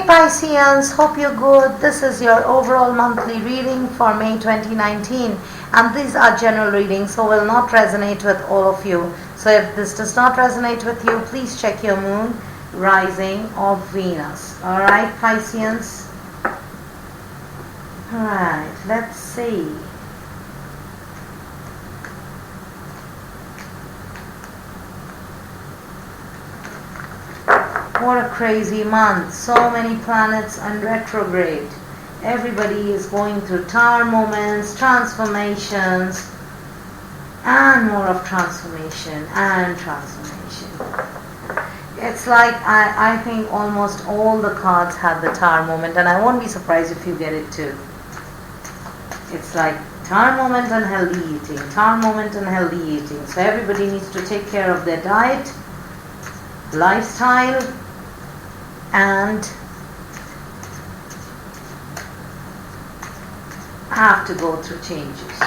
Hey Pisceans, hope you're good. This is your overall monthly reading for May 2019, and these are general readings, so will not resonate with all of you. So if this does not resonate with you, please check your moon, rising, or Venus. Alright Pisceans? Alright, let's see. What a crazy month. So many planets on retrograde. Everybody is going through tower moments, transformations, and more of transformation and transformation. It's like I think almost all the cards have the tower moment, and I won't be surprised if you get it too. It's like tower moment and healthy eating, tower moment and healthy eating. So everybody needs to take care of their diet, lifestyle, and have to go through changes.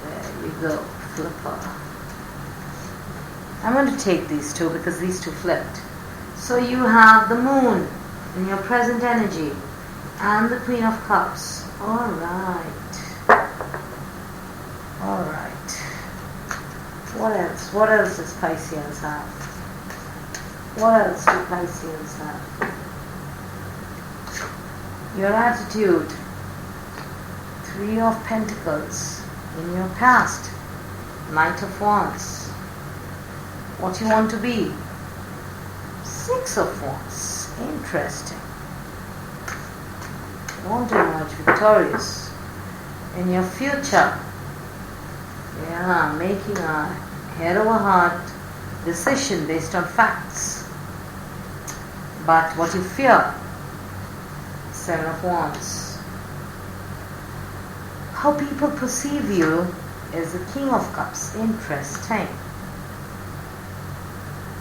There you go, flipper. I'm going to take these two because these two flipped. So you have the moon in your present energy and the Queen of Cups. Alright. Alright. What else? What else does Pisces have? What else do Pisces have? Your attitude. Three of Pentacles in your past. Knight of Wands. What you want to be. Six of Wands. Interesting. You want to emerge victorious in your future. Yeah, making a head over heart decision based on facts. But what you fear, Seven of Wands. How people perceive you is the King of Cups. Interesting.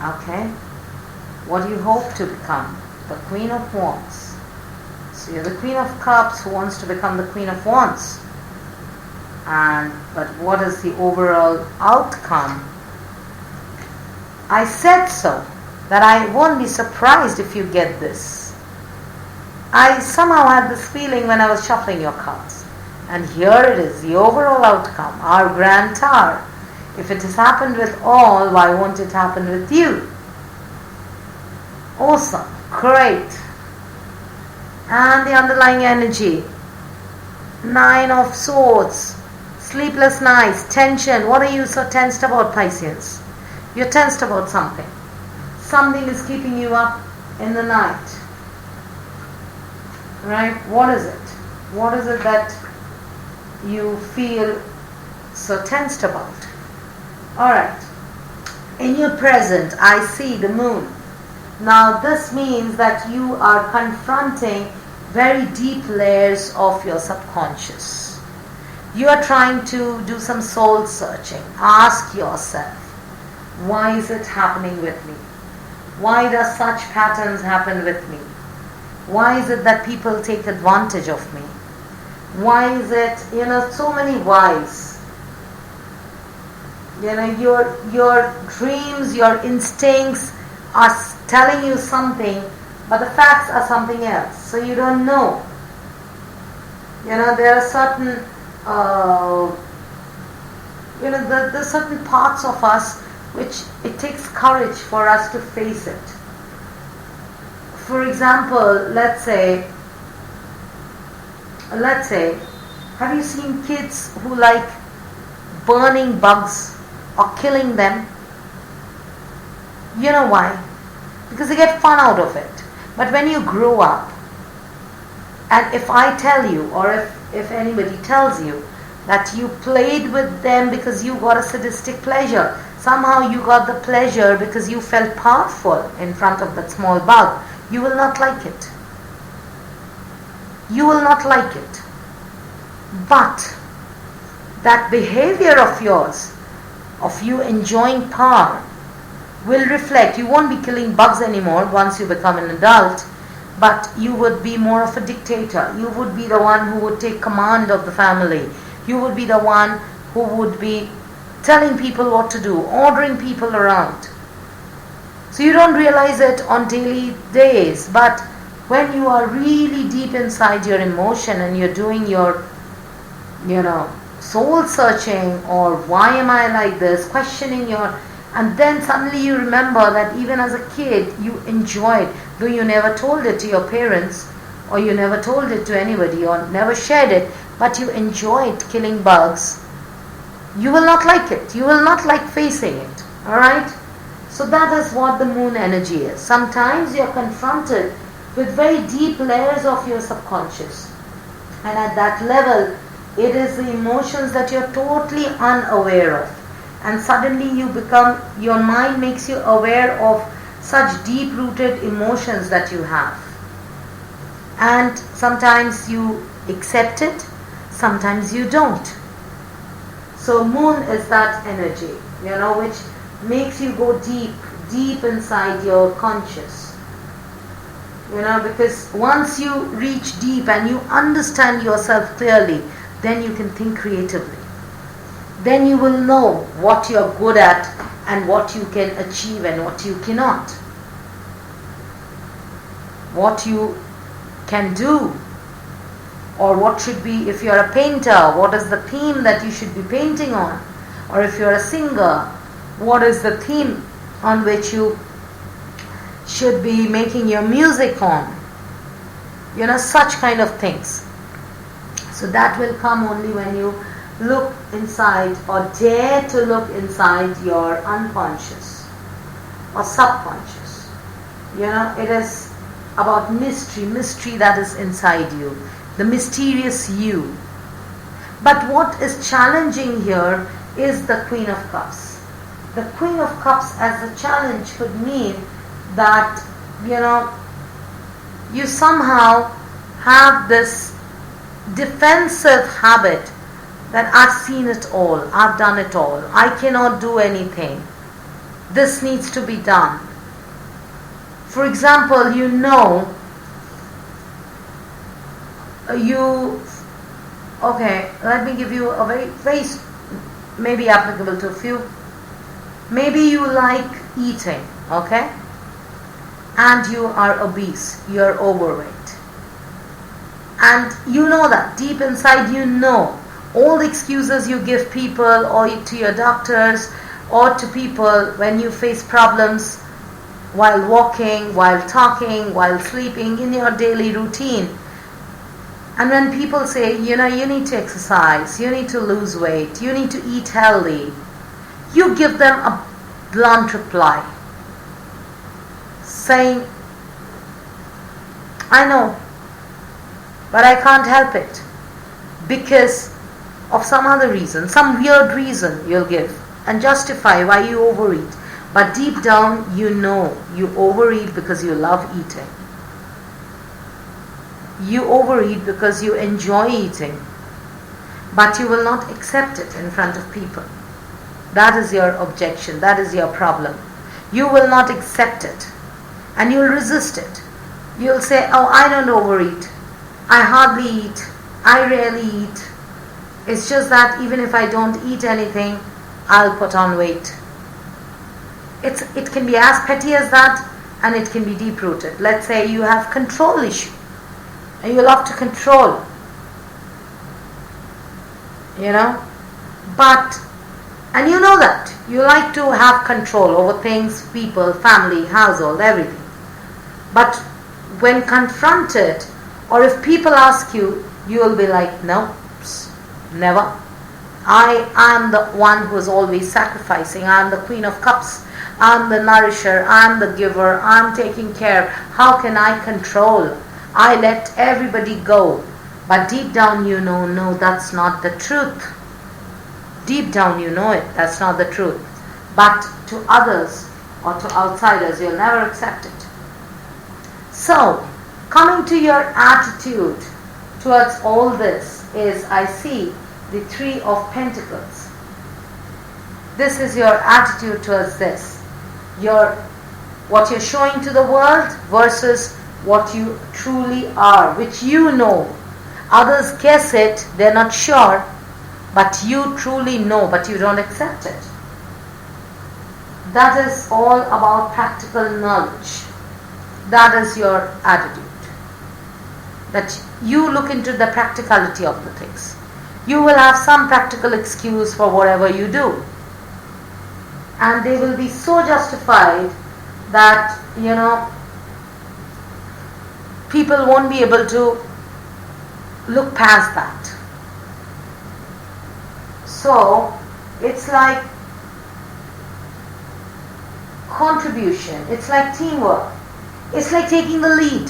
Okay. What do you hope to become? The Queen of Wands. So you're the Queen of Cups who wants to become the Queen of Wands. But what is the overall outcome? I said so, that I won't be surprised if you get this. I somehow had this feeling when I was shuffling your cards. And here it is, the overall outcome, our Grand Tower. If it has happened with all, why won't it happen with you? Awesome, great. And the underlying energy. Nine of Swords, sleepless nights, tension. What are you so tensed about, Pisces? You're tensed about something. Something is keeping you up in the night. Right? What is it? What is it that you feel so tensed about? Alright. In your present, I see the moon. Now this means that you are confronting very deep layers of your subconscious. You are trying to do some soul searching. Ask yourself, why is it happening with me? Why does such patterns happen with me? Why is it that people take advantage of me? Why is it, so many whys. Your dreams, your instincts are telling you something, but the facts are something else. So you don't know. There are certain, there's certain parts of us which it takes courage for us to face it. For example, let's say, have you seen kids who like burning bugs or killing them? You know why? Because they get fun out of it. But when you grow up, and if I tell you, or if anybody tells you, that you played with them because you got a sadistic pleasure, somehow you got the pleasure because you felt powerful in front of that small bug, you will not like it. You will not like it. But that behavior of yours, of you enjoying power, will reflect. You won't be killing bugs anymore once you become an adult, but you would be more of a dictator. You would be the one who would take command of the family. You would be the one who would be telling people what to do, ordering people around. So you don't realize it on daily days, but when you are really deep inside your emotion and you're doing your, soul searching, or why am I like this, questioning and then suddenly you remember that even as a kid you enjoyed, though you never told it to your parents, or you never told it to anybody, or never shared it, but you enjoyed killing bugs. You will not like it. You will not like facing it. Alright? So that is what the moon energy is. Sometimes you are confronted with very deep layers of your subconscious. And at that level, it is the emotions that you're totally unaware of. And suddenly your mind makes you aware of such deep-rooted emotions that you have. And sometimes you accept it, sometimes you don't. So moon is that energy, which makes you go deep inside your conscious. Because once you reach deep and you understand yourself clearly, then you can think creatively. Then you will know what you're good at and what you can achieve and what you cannot. What you can do, or what should be, if you're a painter, what is the theme that you should be painting on? Or if you're a singer, what is the theme on which you should be making your music on? Such kind of things. So that will come only when you look inside, or dare to look inside your unconscious or subconscious. It is about mystery that is inside you, the mysterious you. But what is challenging here is the Queen of Cups. The Queen of Cups as a challenge could mean that, you somehow have this defensive habit that I've seen it all, I've done it all, I cannot do anything, this needs to be done. For example, let me give you a very maybe applicable to a few. Maybe you like eating, okay? And you are obese, you're overweight. And you know that, deep inside all the excuses you give people, or to your doctors, or to people when you face problems while walking, while talking, while sleeping, in your daily routine. And when people say, you need to exercise, you need to lose weight, you need to eat healthy, you give them a blunt reply, saying, I know, but I can't help it, because of some other reason, some weird reason you'll give, and justify why you overeat. But deep down, you overeat because you love eating. You overeat because you enjoy eating, but you will not accept it in front of people. That is your objection, that is your problem. You will not accept it, and you'll resist it. You'll say, oh, I don't overeat, I hardly eat, I rarely eat. It's just that even if I don't eat anything, I'll put on weight. It can be as petty as that, and it can be deep-rooted. Let's say you have control issue, and you love to control, but, and you know that, you like to have control over things, people, family, household, everything. But when confronted, or if people ask you, you will be like, no, never. I am the one who is always sacrificing. I am the Queen of Cups. I am the nourisher. I am the giver. I am taking care. How can I control? I let everybody go. But deep down no, that's not the truth. Deep down you know it, that's not the truth. But to others or to outsiders, you'll never accept it. So, coming to your attitude towards all this is, I see the Three of Pentacles. This is your attitude towards this. What you're showing to the world versus what you truly are, which you know. Others guess it, they're not sure, but you truly know, but you don't accept it. That is all about practical knowledge. That is your attitude. that you look into the practicality of the things. You will have some practical excuse for whatever you do. And they will be so justified that, people won't be able to look past that. So, it's like contribution. It's like teamwork. It's like taking the lead.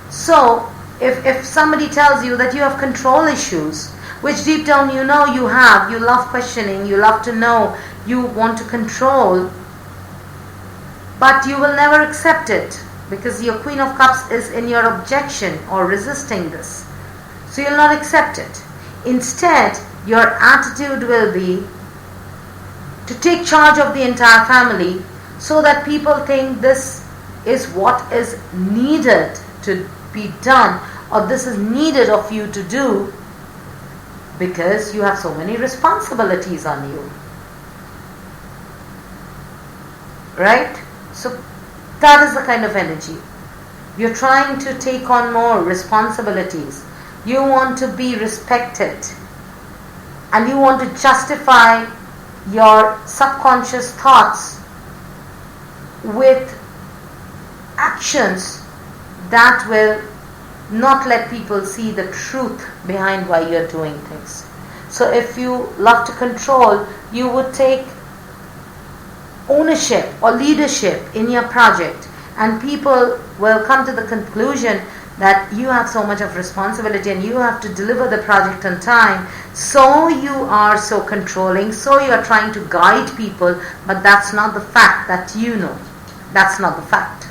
So, if somebody tells you that you have control issues, which deep down you know you have, you love questioning, you love to know, you want to control, but you will never accept it because your Queen of Cups is in your objection or resisting this. So you'll not accept it. Instead, your attitude will be to take charge of the entire family so that people think this is what is needed to be done, or this is needed of you to do because you have so many responsibilities on you. Right? So that is the kind of energy. You're trying to take on more responsibilities. You want to be respected. And you want to justify your subconscious thoughts with actions that will not let people see the truth behind why you're doing things. So if you love to control, you would take ownership or leadership in your project, and people will come to the conclusion that you have so much of responsibility and you have to deliver the project on time, so you are so controlling, so you are trying to guide people, but that's not the fact that you know. That's not the fact.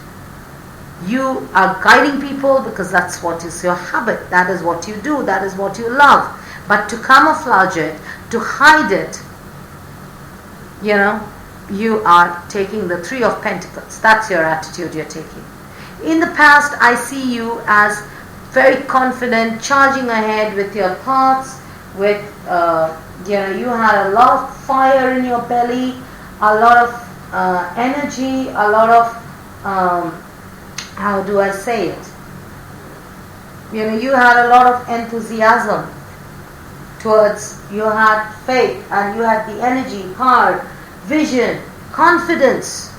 You are guiding people because that's what is your habit, that is what you do, that is what you love. But to camouflage it, to hide it, you are taking the Three of Pentacles. That's your attitude you're taking. In the past, I see you as very confident, charging ahead with your thoughts, with, you had a lot of fire in your belly, a lot of energy, a lot of, how do I say it? You had a lot of enthusiasm towards, you had faith and you had the energy, heart, vision, confidence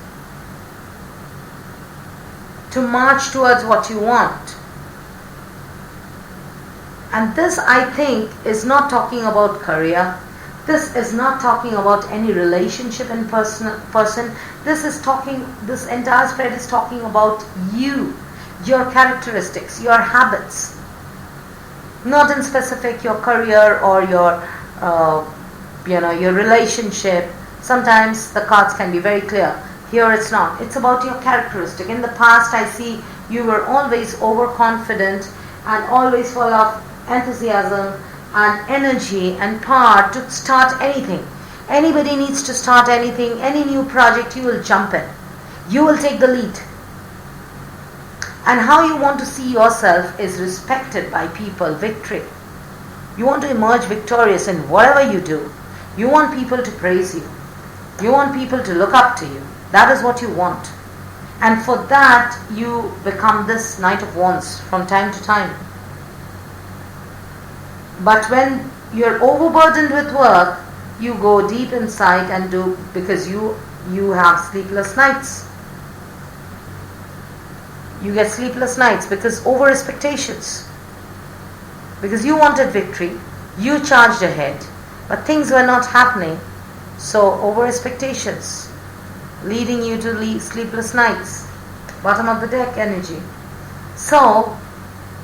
to march towards what you want. And this, I think, is not talking about career. This is not talking about any relationship in person. This entire spread is talking about you, your characteristics, your habits. Not in specific your career or your relationship. Sometimes the cards can be very clear. Here it's not. It's about your characteristic. In the past, I see you were always overconfident and always full of enthusiasm and energy and power to start anything. Anybody needs to start anything, any new project, you will jump in. You will take the lead. And how you want to see yourself is respected by people, victory. You want to emerge victorious in whatever you do. You want people to praise you. You want people to look up to you. That is what you want. And for that, you become this Knight of Wands from time to time. But when you're overburdened with work, you go deep inside and do, because you have sleepless nights. You get sleepless nights because over expectations. Because you wanted victory, you charged ahead, but things were not happening. So over expectations, leading you to sleepless nights, bottom of the deck energy. So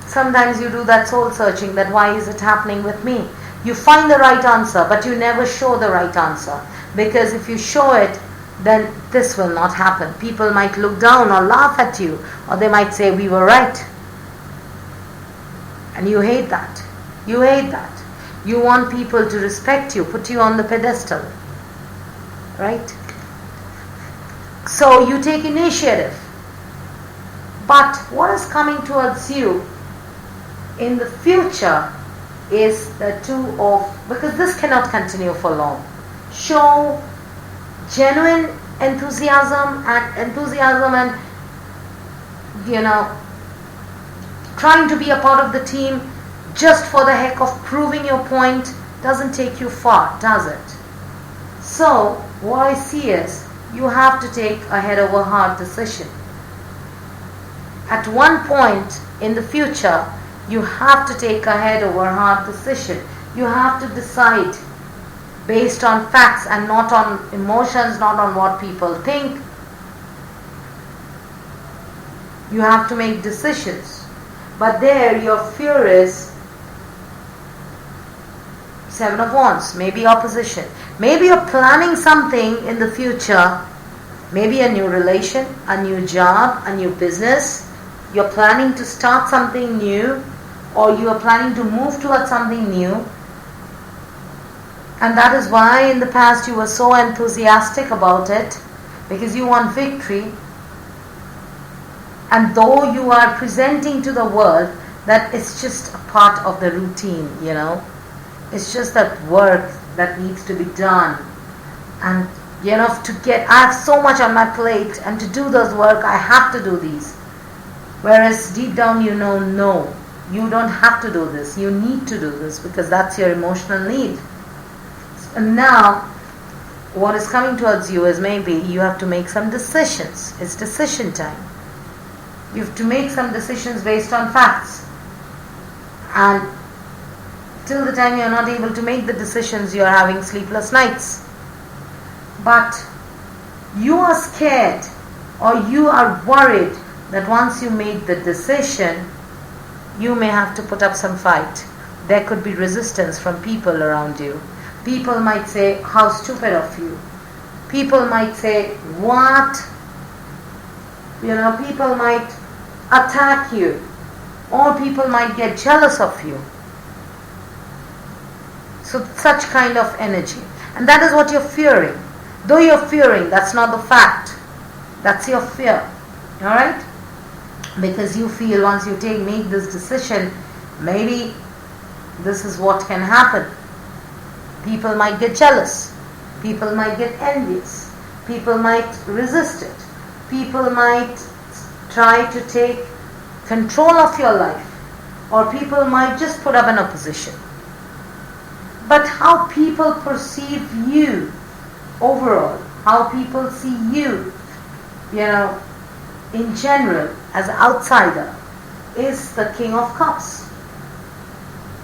sometimes you do that soul searching, that why is it happening with me? You find the right answer, but you never show the right answer. Because if you show it, then this will not happen. People might look down or laugh at you, or they might say, we were right. And you hate that. You hate that. You want people to respect you, put you on the pedestal. Right? So you take initiative. But what is coming towards you in the future is the because this cannot continue for long. Show genuine enthusiasm and trying to be a part of the team just for the heck of proving your point doesn't take you far, does it? So, what I see is, you have to take a head over heart decision. At one point in the future, you have to take a head over heart decision. You have to decide based on facts and not on emotions, not on what people think. You have to make decisions. But there your fear is Seven of Wands, maybe opposition. Maybe you're planning something in the future, maybe a new relation, a new job, a new business. You're planning to start something new, or you are planning to move towards something new. And that is why in the past you were so enthusiastic about it, because you want victory. And though you are presenting to the world that it's just a part of the routine, it's just that work that needs to be done. And I have so much on my plate, and to do this work I have to do these. Whereas deep down no, you don't have to do this. You need to do this because that's your emotional need. And now, what is coming towards you is maybe you have to make some decisions. It's decision time. You have to make some decisions based on facts. And till the time you are not able to make the decisions, you are having sleepless nights. But you are scared, or you are worried that once you make the decision, you may have to put up some fight. There could be resistance from people around you. People might say, how stupid of you. People might say, what? People might attack you. Or people might get jealous of you. So such kind of energy. And that is what you're fearing. Though you're fearing, that's not the fact. That's your fear. Alright? Because you feel once you make this decision, maybe this is what can happen. People might get jealous. People might get envious. People might resist it. People might try to take control of your life. Or people might just put up an opposition. But how people perceive you overall, how people see you, in general, as an outsider, is the King of Cups.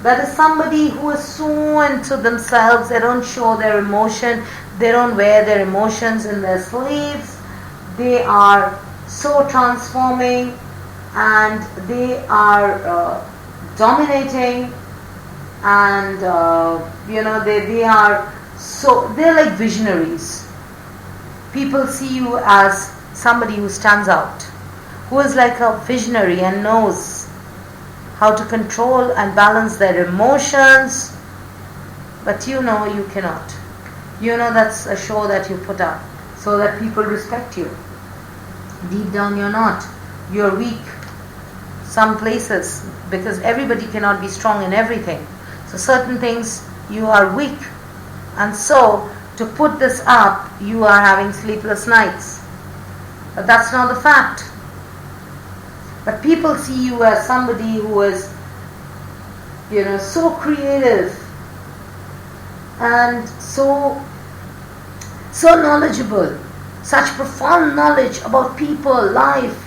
That is somebody who is so into themselves, they don't show their emotion, they don't wear their emotions in their sleeves, they are so transforming, and they are dominating, and they're like visionaries. People see you as somebody who stands out, who is like a visionary and knows how to control and balance their emotions. But you cannot. That's a show that you put up so that people respect you. Deep down you're not. You're weak. Some places, because everybody cannot be strong in everything. So certain things you are weak. And so to put this up, you are having sleepless nights. But that's not the fact. But people see you as somebody who is, so creative and so knowledgeable, such profound knowledge about people, life,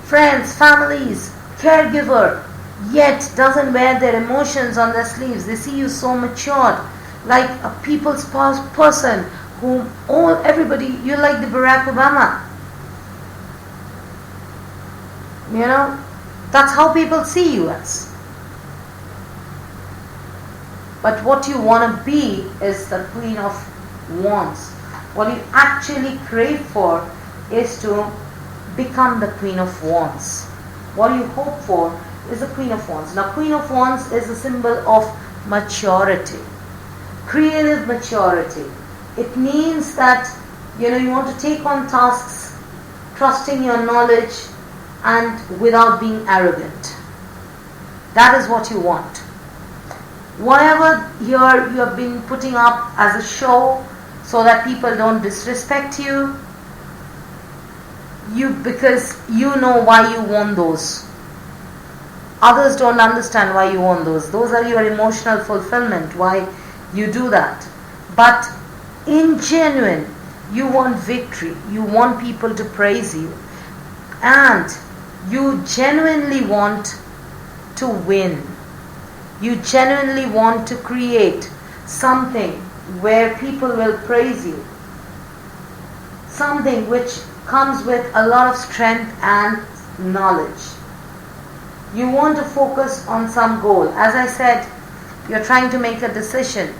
friends, families, caregiver, yet doesn't wear their emotions on their sleeves. They see you so matured, like a people's person whom everybody, you're like the Barack Obama. That's how people see you as. But what you want to be is the Queen of Wands. What you actually crave for is to become the Queen of Wands. What you hope for is the Queen of Wands. Now, Queen of Wands is a symbol of maturity, creative maturity. It means that you want to take on tasks, trusting your knowledge, and without being arrogant. That is what you want. Whatever you have been putting up as a show so that people don't disrespect you, because you know why you want those. Others don't understand why you want those. Those are your emotional fulfillment, why you do that. But in genuine, you want victory. You want people to praise you. And you genuinely want to win. You genuinely want to create something where people will praise you. Something which comes with a lot of strength and knowledge. You want to focus on some goal. As I said, you're trying to make a decision.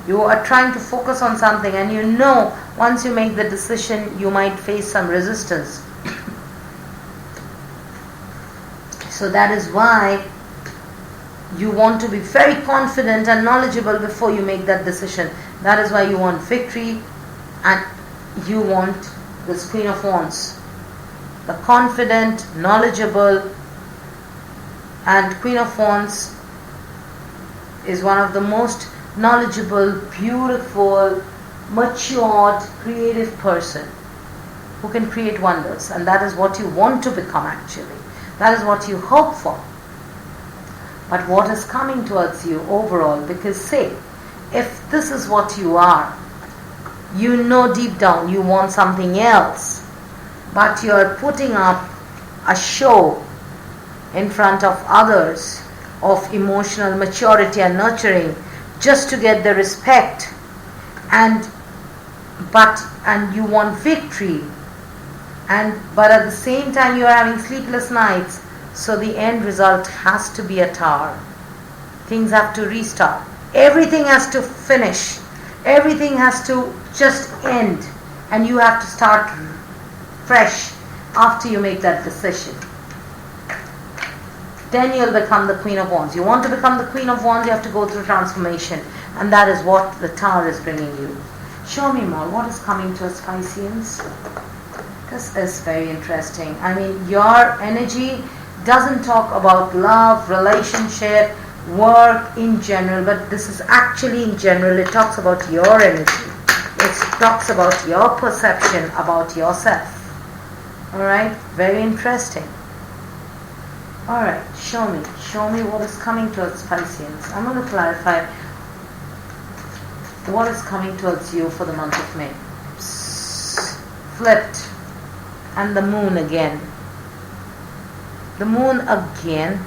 You are trying to focus on something, and you know once you make the decision, you might face some resistance. So that is why you want to be very confident and knowledgeable before you make that decision. That is why you want victory, and you want this Queen of Wands. The confident, knowledgeable, and Queen of Wands is one of the most knowledgeable, beautiful, matured, creative person who can create wonders. And that is what you want to become actually. That is what you hope for. But what is coming towards you overall? Because say, if this is what you are, you know deep down you want something else, but you are putting up a show in front of others of emotional maturity and nurturing just to get the respect, and you want victory, but at the same time you are having sleepless nights. So the end result has to be a tower. Things have to restart. Everything has to finish. Everything has to just end, and you have to start fresh after you make that decision. Then you'll become the Queen of Wands. You want to become the Queen of Wands, you have to go through transformation, and that is what the Tower is bringing you. Show me more. What is coming to us, Pisceans? This is very interesting. I mean, your energy doesn't talk about love, relationship, work in general, but this is actually in general. It talks about your energy. It talks about your perception about yourself. Alright? Very interesting. Alright, show me what is coming towards Pisceans. I'm going to clarify what is coming towards you for the month of May. Flipped. And the moon again. The moon again.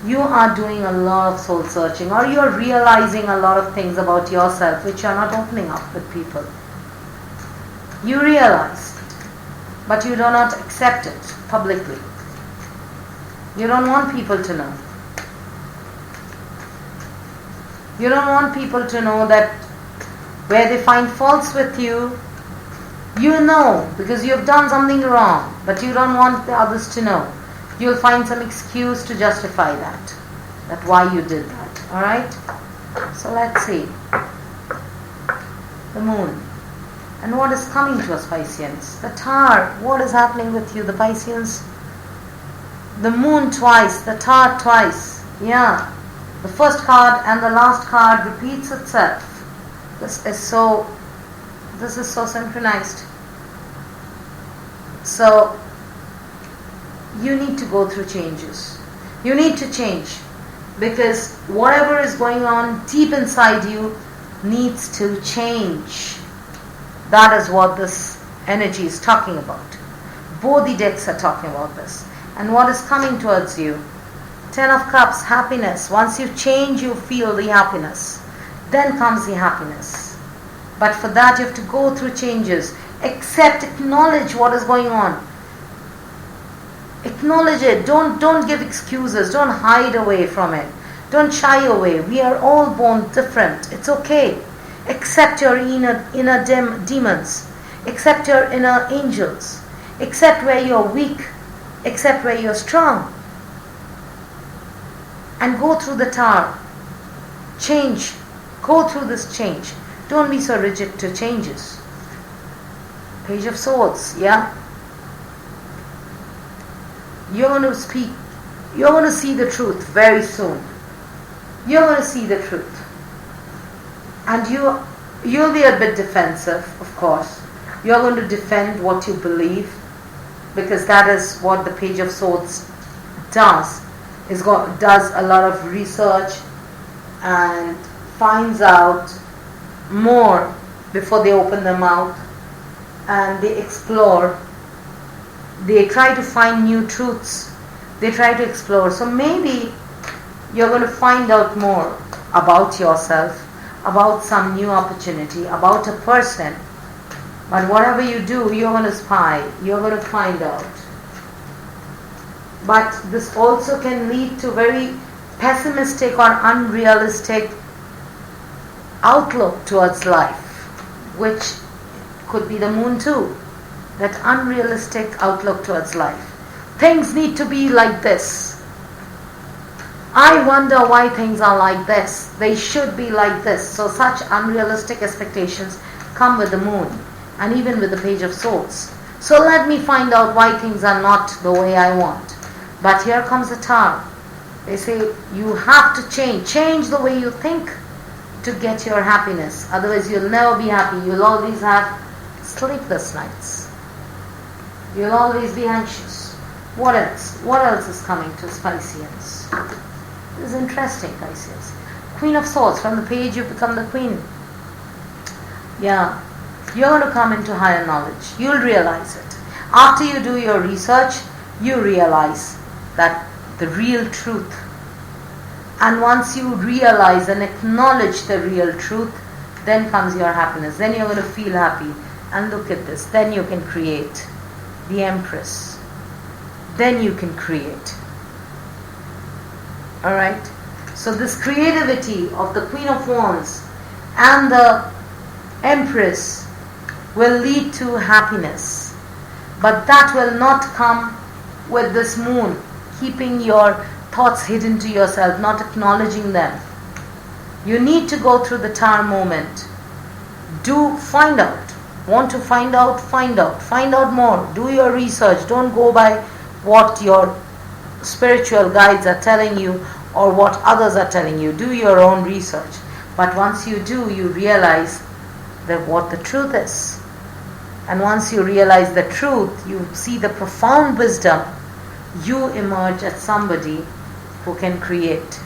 You are doing a lot of soul searching, or you are realizing a lot of things about yourself which you are not opening up with people. You realize, but you do not accept it publicly. You don't want people to know. You don't want people to know that where they find faults with you, you know because you have done something wrong, but you don't want the others to know. You'll find some excuse to justify that why you did that. Alright? So let's see. The moon. And what is coming to us, Pisceans? The Tower. What is happening with you, the Pisceans? The moon twice, the Tower twice. Yeah. The first card and the last card repeats itself. This is so synchronized. So you need to go through changes. You need to change, because whatever is going on deep inside you needs to change. That is what this energy is talking about. Both the decks are talking about this. And what is coming towards you? Ten of Cups, happiness. Once you change, you feel the happiness. Then comes the happiness. But for that you have to go through changes. Accept, acknowledge what is going on. Acknowledge it. Don't give excuses. Don't hide away from it. Don't shy away. We are all born different. It's okay. Accept your inner demons. Accept your inner angels. Accept where you're weak. Accept where you're strong. And go through the Tower. Change. Go through this change. Don't be so rigid to changes. Page of Swords, yeah? You're going to speak. You're going to see the truth very soon. You're going to see the truth. And you'll be a bit defensive, of course. You're going to defend what you believe. because that is what the Page of Swords does. Does a lot of research and finds out more before they open their mouth, and they explore. They try to find new truths. They try to explore. So maybe you're going to find out more about yourself, about some new opportunity, about a person. But whatever you do, you're going to spy. You're going to find out. But this also can lead to very pessimistic or unrealistic outlook towards life, which could be the moon too. That unrealistic outlook towards life. Things need to be like this. I wonder why things are like this. They should be like this. So such unrealistic expectations come with the moon and even with the Page of Swords. So let me find out why things are not the way I want. But here comes the Tower. They say you have to change the way you think to get your happiness. Otherwise you'll never be happy. You'll always have sleepless nights. You'll always be anxious. What else? What else is coming to Pisceans? This is interesting, Pisces. Queen of Swords. From the page you become the queen. Yeah. You're going to come into higher knowledge. You'll realize it. After you do your research, you realize that the real truth. And once you realize and acknowledge the real truth, then comes your happiness. Then you're going to feel happy. And look at this. Then you can create. The Empress. Then you can create. Alright? So this creativity of the Queen of Wands and the Empress will lead to happiness. But that will not come with this moon, keeping your thoughts hidden to yourself, not acknowledging them. You need to go through the Tower moment. Do find out. Want to find out? Find out. Find out more. Do your research. Don't go by what your spiritual guides are telling you or what others are telling you. Do your own research. But once you do, you realize that what the truth is. And once you realize the truth, you see the profound wisdom, you emerge as somebody who can create.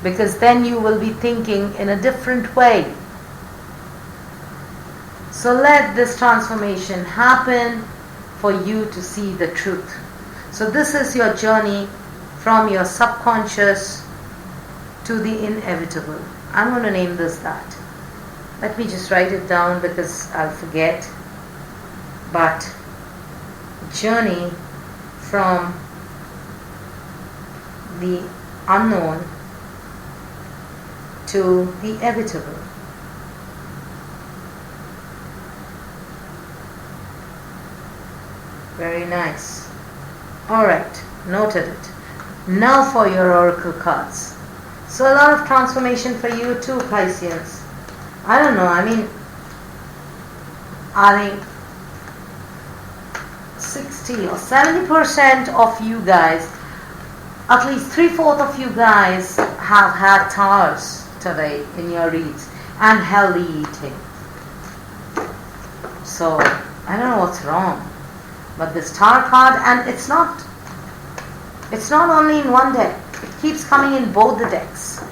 Because then you will be thinking in a different way. So let this transformation happen for you to see the truth. So this is your journey from your subconscious to the inevitable. I'm going to name this that. Let me just write it down because I'll forget. But journey from the unknown to the inevitable. Very nice. Alright, noted it. Now for your oracle cards. So a lot of transformation for you too, Pisceans. I don't know, I think 60 or 70% of you guys, at least 3/4 of you guys have had towers today in your reads and healthy eating. So I don't know what's wrong. But this Tower card, and it's not only in one deck, it keeps coming in both the decks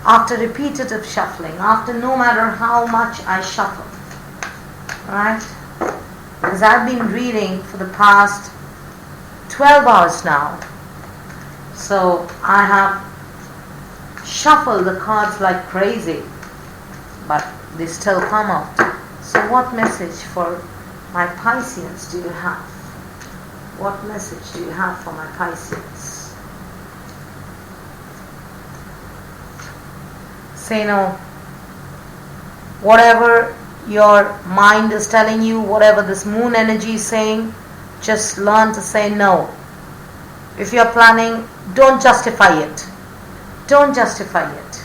after repetitive shuffling, after no matter how much I shuffle. Alright? Because I've been reading for the past 12 hours now. So I have shuffled the cards like crazy, but they still come out. So what message for my Pisceans do you have? What message do you have for my Pisceans? Say no. Whatever your mind is telling you, whatever this moon energy is saying, just learn to say no. If you're planning, don't justify it. Don't justify it.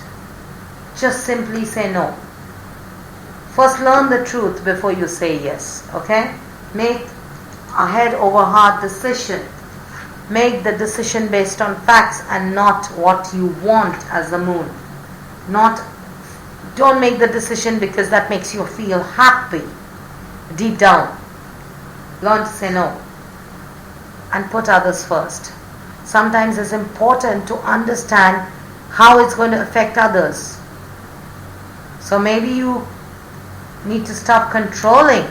Just simply say no. First learn the truth before you say yes. Okay? Make a head over heart decision. Make the decision based on facts and not what you want as the moon. Don't make the decision because that makes you feel happy deep down. Learn to say no. and put others first. Sometimes it's important to understand how it's going to affect others. So maybe you need to stop controlling.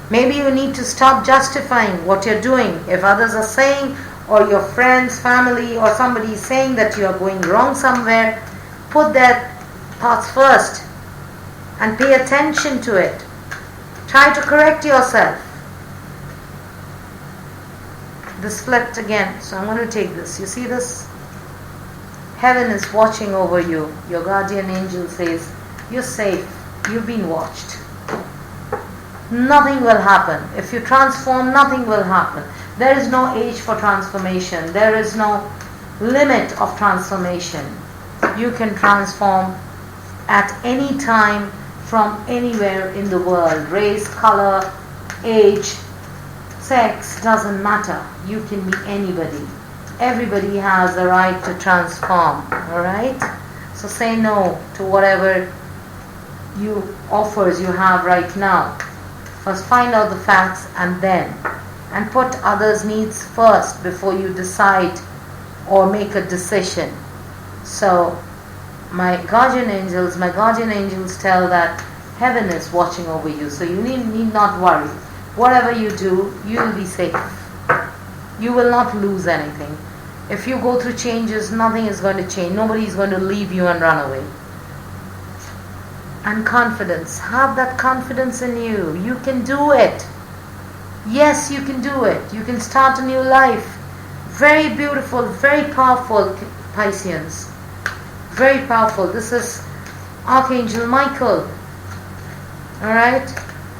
Maybe you need to stop justifying what you're doing. If others are saying, or your friends, family, or somebody is saying that you are going wrong somewhere, put their thoughts first and pay attention to it. Try to correct yourself. This flipped again, so I'm going to take this. You see this? Heaven is watching over you. Your guardian angel says, you're safe. You've been watched. Nothing will happen. If you transform, nothing will happen. There is no age for transformation. There is no limit of transformation. You can transform at any time from anywhere in the world. Race, color, age, sex, doesn't matter. You can be anybody. Everybody has the right to transform. Alright? So say no to whatever offers you have right now. First find out the facts and put others' needs first before you decide or make a decision. So my guardian angels tell that heaven is watching over you, so you need not worry. Whatever you do, you will be safe. You will not lose anything. If you go through changes, nothing is going to change. Nobody is going to leave you and run away. And confidence. Have that confidence in you. You can do it. Yes, you can do it. You can start a new life. Very beautiful, very powerful, Pisceans. Very powerful. This is Archangel Michael. Alright?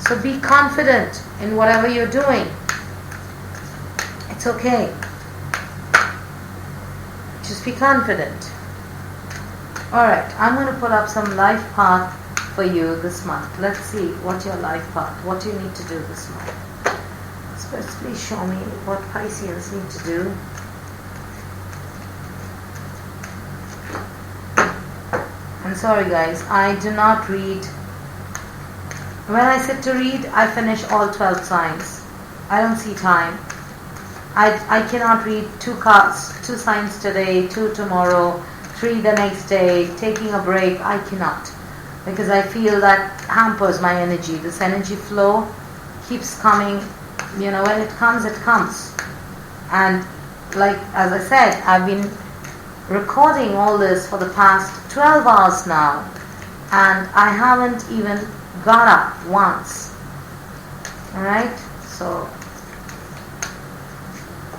So be confident in whatever you're doing. It's okay. Just be confident. Alright, I'm going to pull up some life path for you this month. Let's see what your life path, what you need to do this month. Spirits, please show me what Pisceans need to do. I'm sorry guys, I do not read. When I sit to read, I finish all 12 signs. I don't see time. I cannot read 2 cards, 2 signs today, 2 tomorrow, 3 the next day, taking a break. I cannot, because I feel that hampers my energy. This energy flow keeps coming. You know, when it comes, it comes. And like as I said, I've been recording all this for the past 12 hours now, and I haven't even got up once. Alright? So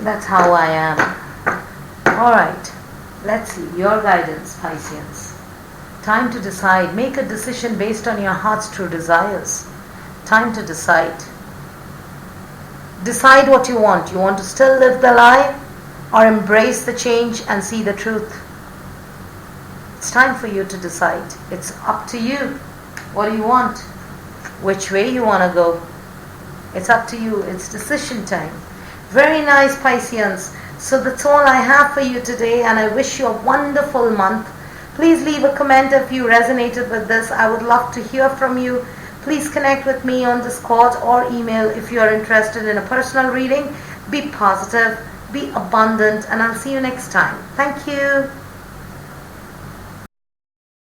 that's how I am. Alright, let's see your guidance, Pisceans. Time to decide. Make a decision based on your heart's true desires. Time to decide. Decide what you want. You want to still live the lie or embrace the change and see the truth? It's time for you to decide. It's up to you. What do you want? Which way you want to go? It's up to you. It's decision time. Very nice, Pisceans. So that's all I have for you today, and I wish you a wonderful month. Please leave a comment if you resonated with this. I would love to hear from you. Please connect with me on Discord or email if you are interested in a personal reading. Be positive, be abundant, and I'll see you next time. Thank you.